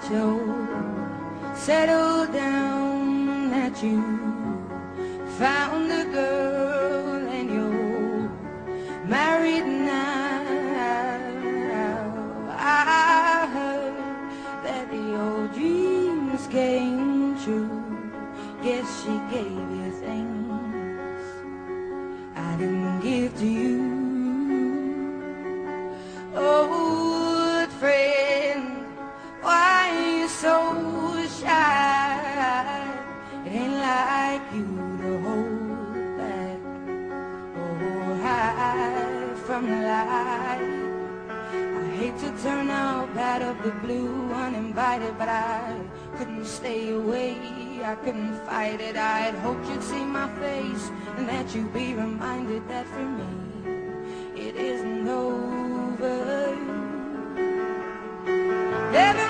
so settled down that you found a girl and you're married now. I heard that your dreams came true. Guess she gave you things I didn't give to you. Old friend, why are you so shy? It ain't like you to hold back or hide from the light. I hate to turn up out of the blue uninvited, but I couldn't stay away, I couldn't fight it. I'd hoped you'd see my face and that you'd be reminded that for me it isn't over. Never